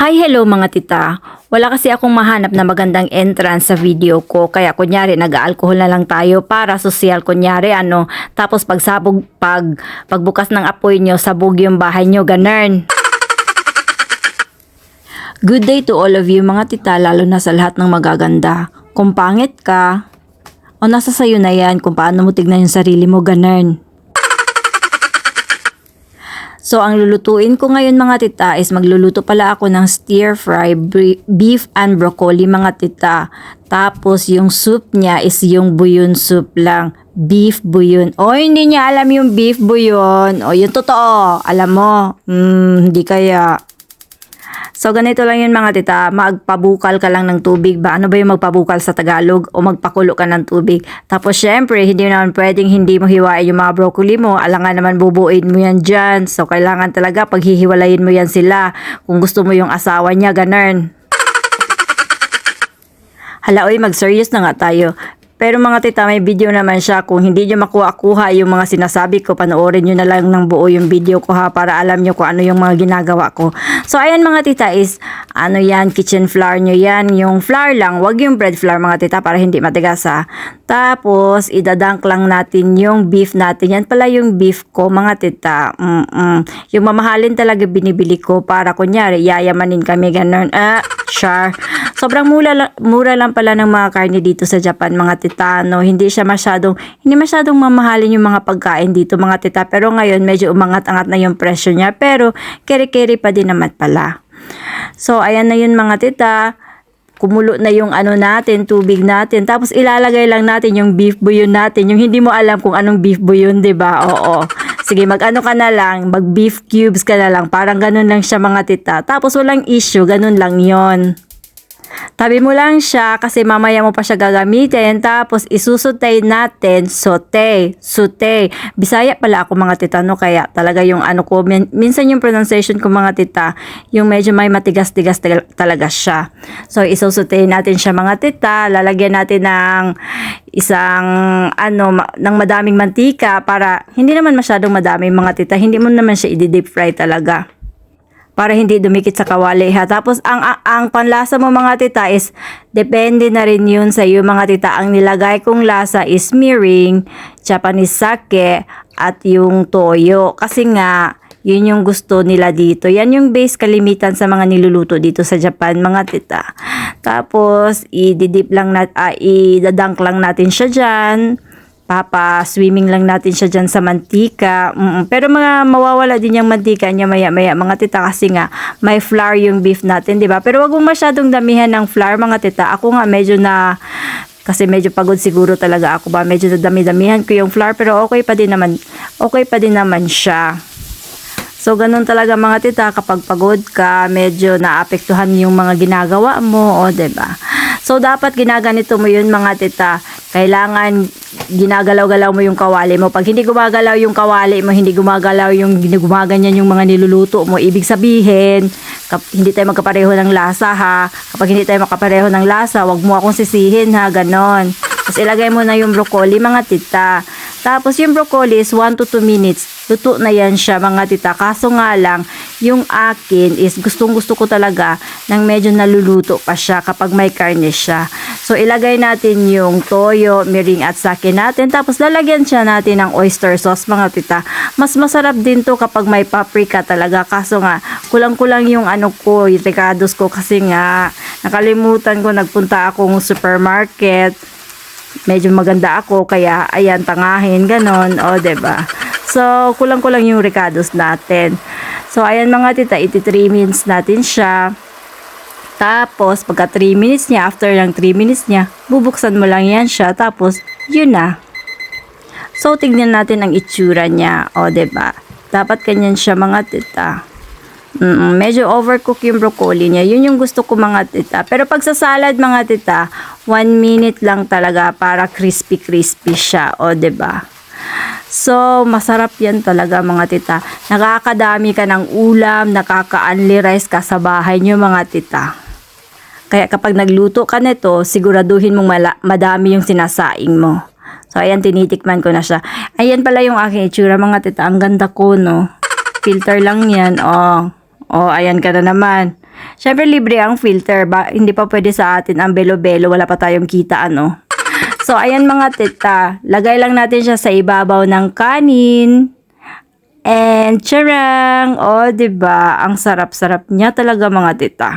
Hi, hello mga tita. Wala kasi akong mahanap na magandang entrance sa video ko. Kaya kunyari nag-alcohol na lang tayo para social kunyari ano. Tapos pagbukas ng apoy nyo, sabog yung bahay nyo, ganern. Good day to all of you mga tita, lalo na sa lahat ng magaganda. Kung pangit ka, o nasa sayo na yan kung paano mo tignan yung sarili mo, ganern. So, ang lulutuin ko ngayon mga tita is magluluto pala ako ng stir-fry beef and broccoli mga tita. Tapos, yung soup niya is yung bouillon soup lang. Beef bouillon. O, hindi niya alam yung beef bouillon. O, yung totoo. Alam mo. Hindi kaya. So, ganito lang yun mga tita, magpabukal ka lang ng tubig ba? Ano ba yung magpabukal sa Tagalog? O magpakulo ka ng tubig? Tapos, syempre, hindi naman pwedeng hindi mo hiwain yung mga broccoli mo. Alangan naman bubuin mo yan dyan. So, kailangan talaga paghihiwalayin mo yan sila. Kung gusto mo yung asawa niya, ganern. Hala, oy, mag-serious na nga tayo. Pero mga tita, may video naman siya. Kung hindi nyo makuha-kuha yung mga sinasabi ko, panoorin nyo na lang ng buo yung video ko ha, para alam nyo kung ano yung mga ginagawa ko. So, ayan mga tita is, ano yan, kitchen flour nyo yan. Yung flour lang, wag yung bread flour mga tita para hindi matigas ha. Tapos, idadunk lang natin yung beef natin. Yan pala yung beef ko mga tita. Yung mamahalin talaga binibili ko para kunyari, yayamanin kami ganun. Char. Sobrang mura lang pala ng mga karne dito sa Japan mga tita, no? Hindi masyadong mamahalin yung mga pagkain dito mga tita, pero ngayon medyo umangat-angat na yung presyo niya, pero keri-keri pa din naman pala. So ayan na yun mga tita, kumulo na yung ano natin, tubig natin, tapos ilalagay lang natin yung beef bouillon natin, yung hindi mo alam kung anong beef bouillon, 'di ba? Oo. Sige, mag-ano ka na lang, mag-beef cubes ka na lang, parang ganun lang siya mga tita. Tapos walang issue, ganun lang yon. Tabi mo lang siya kasi mamaya mo pa siya gagamitin. Tapos isusutay natin, saute. Bisaya pala ako mga tita, no? Kaya talaga yung ano ko, minsan yung pronunciation ko mga tita, yung medyo may matigas-tigas talaga siya. So isusutay natin siya mga tita, lalagyan natin ng isang ng madaming mantika para hindi naman masyadong madami mga tita, hindi mo naman siya i-deep fry talaga, para hindi dumikit sa kawali ha. Tapos ang panlasa mo mga tita is depende na rin yun sa iyo mga tita. Ang nilagay kong lasa is mirin, Japanese sake at yung toyo. Kasi nga yun yung gusto nila dito. Yan yung base kalimitan sa mga niluluto dito sa Japan mga tita. Tapos idadunk lang natin siya dyan. Swimming lang natin siya dyan sa mantika. Pero mawawala din yung mantika niya maya-maya mga tita, kasi nga may flour yung beef natin, di ba? Pero wag mo masyadong damihan ng flour mga tita. Ako nga kasi medyo pagod siguro talaga ako ba. Medyo dami-damihan ko yung flour, pero okay pa din naman siya. So, ganun talaga mga tita, kapag pagod ka, medyo naapektuhan yung mga ginagawa mo, diba? So, dapat ginaganito mo yun mga tita. Kailangan ginagalaw-galaw mo yung kawali mo. Pag hindi gumagalaw yung kawali mo, hindi gumagalaw yung gumaganyan yung mga niluluto mo, ibig sabihin, hindi tayo magkapareho ng lasa ha. Kapag hindi tayo magkapareho ng lasa, wag mo akong sisihin ha, ganon. Tapos ilagay mo na yung broccoli mga tita. Tapos yung broccoli is 1 to 2 minutes. Luto na yan siya mga tita. Kaso nga lang, yung akin is gustong-gusto ko talaga ng medyo naluluto pa siya kapag may karne siya. So ilagay natin yung toyo, mirin at sake natin. Tapos lalagyan siya natin ng oyster sauce mga tita. Mas masarap din to kapag may paprika talaga. Kaso nga, kulang-kulang yung yung ricados ko, kasi nga nakalimutan ko, nagpunta akong supermarket. Medyo maganda ako, kaya ayan, tangahin, ganon, diba? So, kulang-kulang yung ricados natin. So, ayan mga tita, 3 minutes natin siya. Tapos, pagka 3 minutes niya, after ng 3 minutes niya, bubuksan mo lang yan siya. Tapos, yun na. So, tignan natin ang itsura niya, diba? Dapat ganyan siya mga tita. Medyo overcook yung broccoli niya. Yun yung gusto ko mga tita. Pero pag sa salad mga tita, 1 minute lang talaga para crispy siya. Diba? So, masarap yan talaga mga tita. Nakakadami ka ng ulam, nakaka-only rice ka sa bahay nyo mga tita. Kaya kapag nagluto ka nito, siguraduhin mong madami yung sinasaing mo. So, ayan, tinitikman ko na siya. Ayan pala yung aking itsura mga tita. Ang ganda ko, no? Filter lang yan, ayan ka na naman. Syempre libre ang filter, hindi pa pwede sa atin ang belo-belo, wala pa tayong kita ano. So ayan mga tita, lagay lang natin siya sa ibabaw ng kanin. And charang, oh 'di ba? Ang sarap-sarap niya talaga mga tita.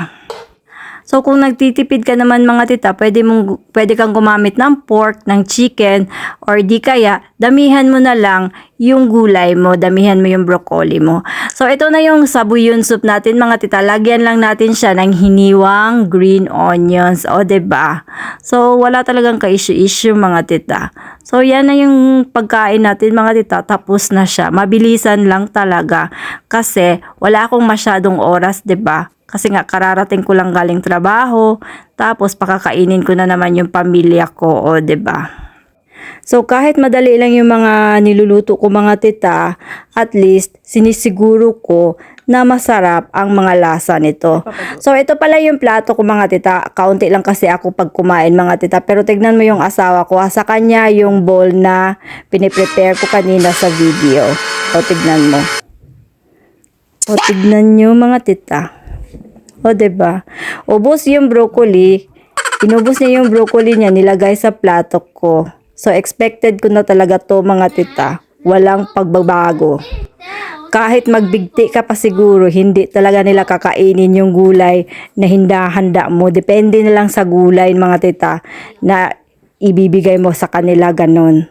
So kung nagtitipid ka naman mga tita, pwede kang gumamit ng pork, ng chicken, or di kaya damihan mo na lang yung gulay mo, damihan mo yung broccoli mo. So ito na yung sabuyon soup natin mga tita. Lagyan lang natin siya ng hiniwang green onions, o 'di ba? So wala talagang ka-issue-issue mga tita. So yan na yung pagkain natin mga tita, tapos na siya. Mabilisan lang talaga kasi wala akong masyadong oras, 'di ba? Kasi nga kararating ko lang galing trabaho, tapos pakakainin ko na naman yung pamilya ko, o 'di ba? So kahit madali lang yung mga niluluto ko mga tita, at least sinisiguro ko na masarap ang mga lasa nito. So ito pala yung plato ko mga tita. Kaunti lang kasi ako pag kumain mga tita, pero tignan mo yung asawa ko. Sa kanya yung bowl na piniprepare ko kanina sa video. O tignan mo. O tignan nyo mga tita. O, diba? Ubos yung broccoli. Inubos niya yung broccoli niya, nilagay sa plato ko. So, expected ko na talaga to mga tita. Walang pagbabago. Kahit magbigti ka pa siguro, hindi talaga nila kakainin yung gulay na handa mo. Depende na lang sa gulay mga tita na ibibigay mo sa kanila, ganon.